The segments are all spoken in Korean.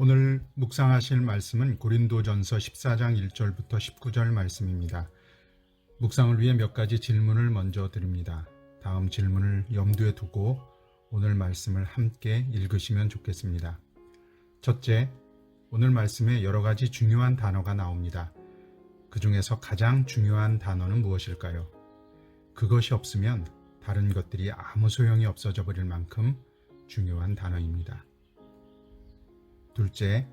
오늘 묵상하실 말씀은 고린도전서 14장 1절부터 19절 말씀입니다. 묵상을 위해 몇 가지 질문을 먼저 드립니다. 다음 질문을 염두에 두고 오늘 말씀을 함께 읽으시면 좋겠습니다. 첫째, 오늘 말씀에 여러 가지 중요한 단어가 나옵니다. 그 중에서 가장 중요한 단어는 무엇일까요? 그것이 없으면 다른 것들이 아무 소용이 없어져 버릴 만큼 중요한 단어입니다. 둘째,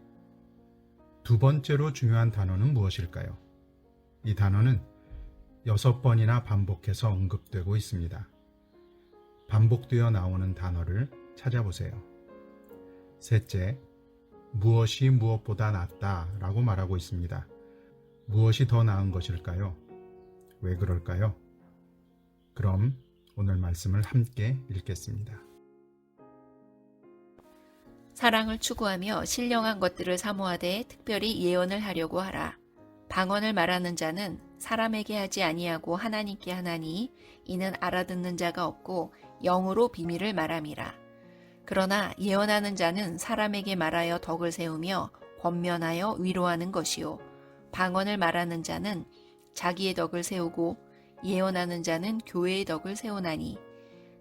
두 번째로 중요한 단어는 무엇일까요? 이 단어는 6번이나 반복해서 언급되고 있습니다. 반복되어 나오는 단어를 찾아보세요. 셋째, 무엇이 무엇보다 낫다라고 말하고 있습니다. 무엇이 더 나은 것일까요? 왜 그럴까요? 그럼 오늘 말씀을 함께 읽겠습니다. 사랑을 추구하며 신령한 것들을 사모하되 특별히 예언을 하려고 하라. 방언을 말하는 자는 사람에게 하지 아니하고 하나님께 하나니 이는 알아듣는 자가 없고 영으로 비밀을 말함이라. 그러나 예언하는 자는 사람에게 말하여 덕을 세우며 권면하여 위로하는 것이요. 방언을 말하는 자는 자기의 덕을 세우고 예언하는 자는 교회의 덕을 세우나니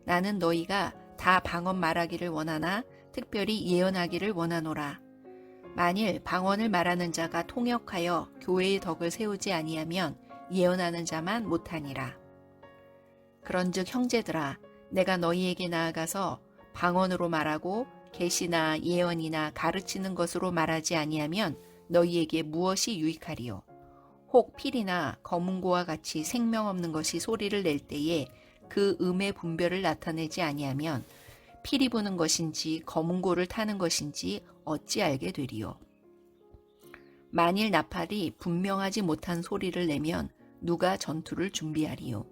나는 너희가 다 방언 말하기를 원하나 특별히 예언하기를 원하노라. 만일 방언을 말하는 자가 통역하여 교회의 덕을 세우지 아니하면 예언하는 자만 못하니라. 그런즉 형제들아, 내가 너희에게 나아가서 방언으로 말하고 계시나 예언이나 가르치는 것으로 말하지 아니하면 너희에게 무엇이 유익하리요? 혹 필이나 검은고와 같이 생명 없는 것이 소리를 낼 때에 그 음의 분별을 나타내지 아니하면 피리 부는 것인지 검은고를 타는 것인지 어찌 알게 되리요? 만일 나팔이 분명하지 못한 소리를 내면 누가 전투를 준비하리요?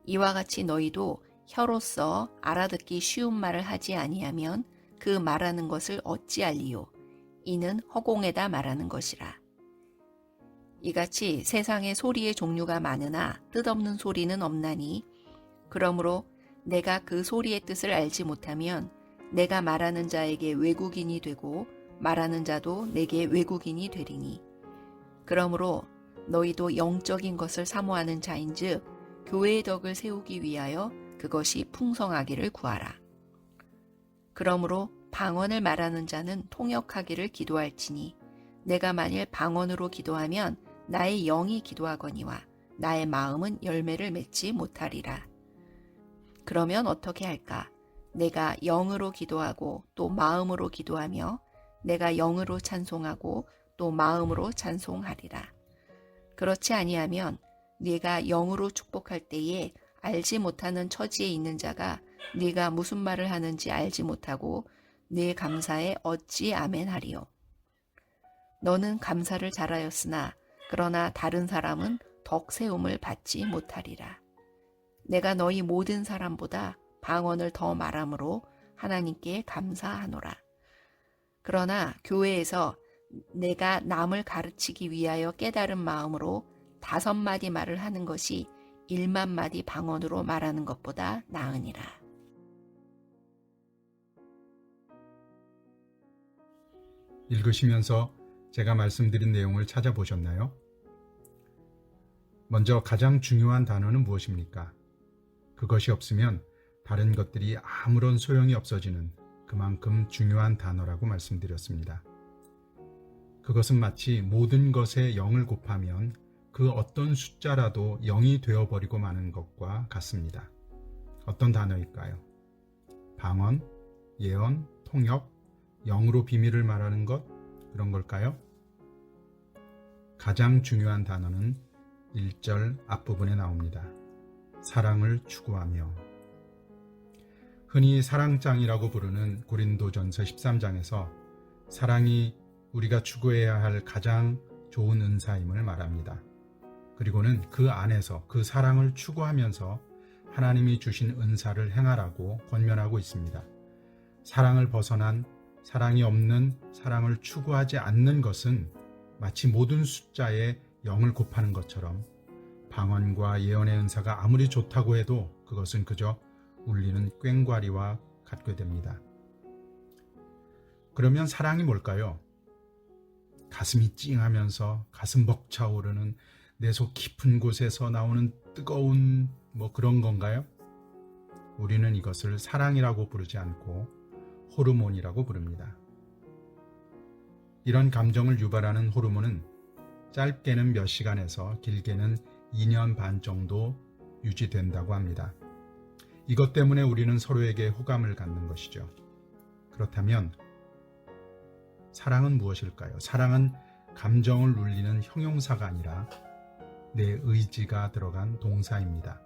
이와 같이 너희도 혀로서 알아듣기 쉬운 말을 하지 아니하면 그 말하는 것을 어찌 알리요? 이는 허공에다 말하는 것이라. 이같이 세상에 소리의 종류가 많으나 뜻없는 소리는 없나니 그러므로 내가 그 소리의 뜻을 알지 못하면 내가 말하는 자에게 외국인이 되고 말하는 자도 내게 외국인이 되리니 그러므로 너희도 영적인 것을 사모하는 자인즉 교회의 덕을 세우기 위하여 그것이 풍성하기를 구하라. 그러므로 방언을 말하는 자는 통역하기를 기도할지니 내가 만일 방언으로 기도하면 나의 영이 기도하거니와 나의 마음은 열매를 맺지 못하리라. 그러면 어떻게 할까? 내가 영으로 기도하고 또 마음으로 기도하며 내가 영으로 찬송하고 또 마음으로 찬송하리라. 그렇지 아니하면 네가 영으로 축복할 때에 알지 못하는 처지에 있는 자가 네가 무슨 말을 하는지 알지 못하고 네 감사에 어찌 아멘하리요? 너는 감사를 잘하였으나 그러나 다른 사람은 덕 세움을 받지 못하리라. 내가 너희 모든 사람보다 방언을 더 말함으로 하나님께 감사하노라. 그러나 교회에서 내가 남을 가르치기 위하여 깨달은 마음으로 5마디 말을 하는 것이 1만 마디 방언으로 말하는 것보다 나으니라. 읽으시면서 제가 말씀드린 내용을 찾아보셨나요? 먼저 가장 중요한 단어는 무엇입니까? 그것이 없으면 다른 것들이 아무런 소용이 없어지는 그만큼 중요한 단어라고 말씀드렸습니다. 그것은 마치 모든 것에 0을 곱하면 그 어떤 숫자라도 0이 되어버리고 마는 것과 같습니다. 어떤 단어일까요? 방언, 예언, 통역, 영으로 비밀을 말하는 것, 그런 걸까요? 가장 중요한 단어는 1절 앞부분에 나옵니다. 사랑을 추구하며. 흔히 사랑장이라고 부르는 고린도전서 13장에서 사랑이 우리가 추구해야 할 가장 좋은 은사임을 말합니다. 그리고는 그 안에서 그 사랑을 추구하면서 하나님이 주신 은사를 행하라고 권면하고 있습니다. 사랑을 벗어난, 사랑이 없는, 사랑을 추구하지 않는 것은 마치 모든 숫자에 0을 곱하는 것처럼 방언과 예언의 은사가 아무리 좋다고 해도 그것은 그저 울리는 꽹과리와 같게 됩니다. 그러면 사랑이 뭘까요? 가슴이 찡하면서 가슴 벅차오르는 내 속 깊은 곳에서 나오는 뜨거운 그런 건가요? 우리는 이것을 사랑이라고 부르지 않고 호르몬이라고 부릅니다. 이런 감정을 유발하는 호르몬은 짧게는 몇 시간에서 길게는 2년 반 정도 유지된다고 합니다. 이것 때문에 우리는 서로에게 호감을 갖는 것이죠. 그렇다면 사랑은 무엇일까요? 사랑은 감정을 울리는 형용사가 아니라 내 의지가 들어간 동사입니다.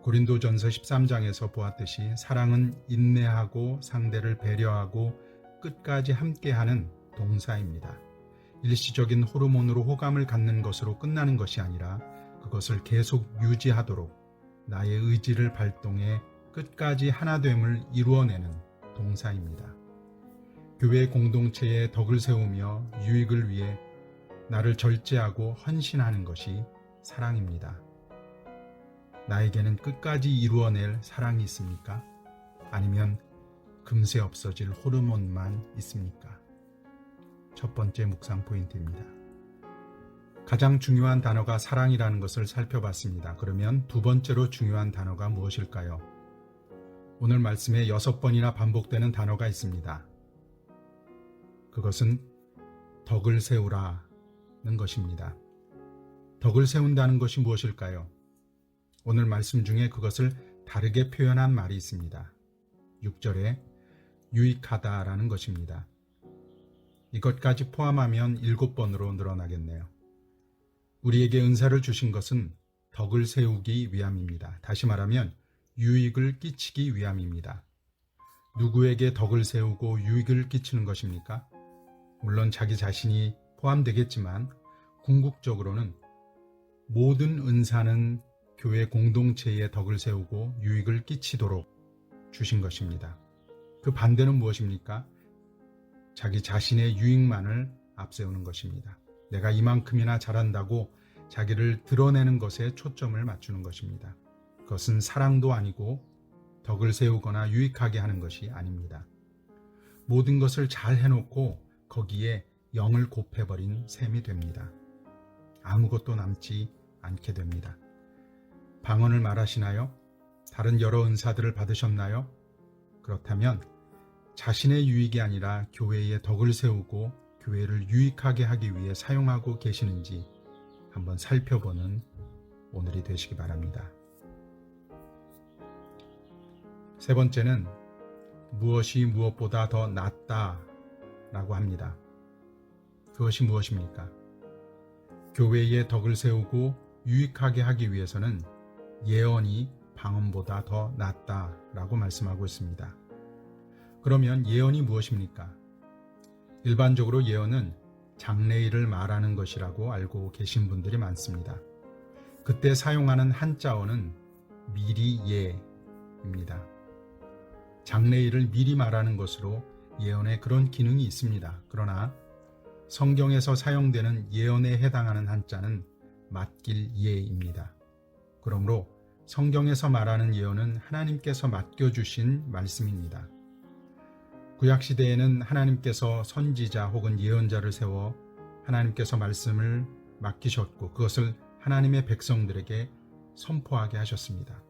고린도전서 13장에서 보았듯이 사랑은 인내하고 상대를 배려하고 끝까지 함께하는 동사입니다. 일시적인 호르몬으로 호감을 갖는 것으로 끝나는 것이 아니라 그것을 계속 유지하도록 나의 의지를 발동해 끝까지 하나됨을 이루어내는 동사입니다. 교회 공동체의 덕을 세우며 유익을 위해 나를 절제하고 헌신하는 것이 사랑입니다. 나에게는 끝까지 이루어낼 사랑이 있습니까? 아니면 금세 없어질 호르몬만 있습니까? 첫 번째 묵상 포인트입니다. 가장 중요한 단어가 사랑이라는 것을 살펴봤습니다. 그러면 두 번째로 중요한 단어가 무엇일까요? 오늘 말씀에 6번이나 반복되는 단어가 있습니다. 그것은 덕을 세우라는 것입니다. 덕을 세운다는 것이 무엇일까요? 오늘 말씀 중에 그것을 다르게 표현한 말이 있습니다. 6절에 유익하다라는 것입니다. 이것까지 포함하면 7번으로 늘어나겠네요. 우리에게 은사를 주신 것은 덕을 세우기 위함입니다. 다시 말하면 유익을 끼치기 위함입니다. 누구에게 덕을 세우고 유익을 끼치는 것입니까? 물론 자기 자신이 포함되겠지만 궁극적으로는 모든 은사는 교회 공동체의 덕을 세우고 유익을 끼치도록 주신 것입니다. 그 반대는 무엇입니까? 자기 자신의 유익만을 앞세우는 것입니다. 내가 이만큼이나 잘한다고 자기를 드러내는 것에 초점을 맞추는 것입니다. 그것은 사랑도 아니고 덕을 세우거나 유익하게 하는 것이 아닙니다. 모든 것을 잘 해놓고 거기에 영을 곱해버린 셈이 됩니다. 아무것도 남지 않게 됩니다. 방언을 말하시나요? 다른 여러 은사들을 받으셨나요? 그렇다면 자신의 유익이 아니라 교회의 덕을 세우고 교회를 유익하게 하기 위해 사용하고 계시는지 한번 살펴보는 오늘이 되시기 바랍니다. 세 번째는 무엇이 무엇보다 더 낫다라고 합니다. 그것이 무엇입니까? 교회의 덕을 세우고 유익하게 하기 위해서는 예언이 방언보다 더 낫다라고 말씀하고 있습니다. 그러면 예언이 무엇입니까? 일반적으로 예언은 장래일을 말하는 것이라고 알고 계신 분들이 많습니다. 그때 사용하는 한자어는 미리예입니다. 장래일을 미리 말하는 것으로 예언에 그런 기능이 있습니다. 그러나 성경에서 사용되는 예언에 해당하는 한자는 맡길예입니다. 그러므로 성경에서 말하는 예언은 하나님께서 맡겨주신 말씀입니다. 구약시대에는 하나님께서 선지자 혹은 예언자를 세워 하나님께서 말씀을 맡기셨고 그것을 하나님의 백성들에게 선포하게 하셨습니다.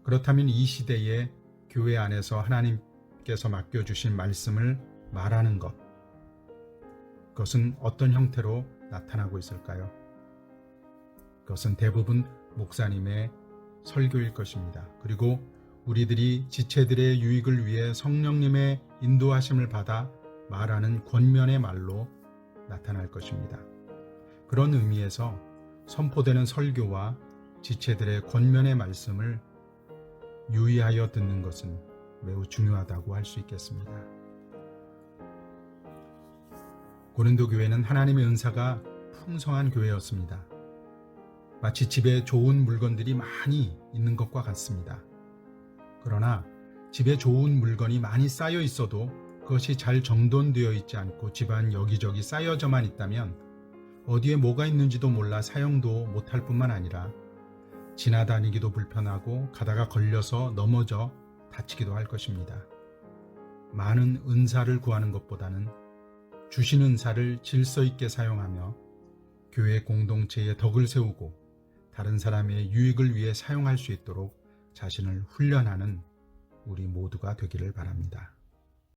그렇다면 이 시대에 교회 안에서 하나님께서 맡겨주신 말씀을 말하는 것, 그것은 어떤 형태로 나타나고 있을까요? 그것은 대부분 목사님의 설교일 것입니다. 그리고 우리들이 지체들의 유익을 위해 성령님의 인도하심을 받아 말하는 권면의 말로 나타날 것입니다. 그런 의미에서 선포되는 설교와 지체들의 권면의 말씀을 유의하여 듣는 것은 매우 중요하다고 할 수 있겠습니다. 고린도 교회는 하나님의 은사가 풍성한 교회였습니다. 마치 집에 좋은 물건들이 많이 있는 것과 같습니다. 그러나 집에 좋은 물건이 많이 쌓여 있어도 그것이 잘 정돈되어 있지 않고 집안 여기저기 쌓여져만 있다면 어디에 뭐가 있는지도 몰라 사용도 못할 뿐만 아니라 지나다니기도 불편하고 가다가 걸려서 넘어져 다치기도 할 것입니다. 많은 은사를 구하는 것보다는 주신 은사를 질서 있게 사용하며 교회 공동체의 덕을 세우고 다른 사람의 유익을 위해 사용할 수 있도록 자신을 훈련하는 우리 모두가 되기를 바랍니다.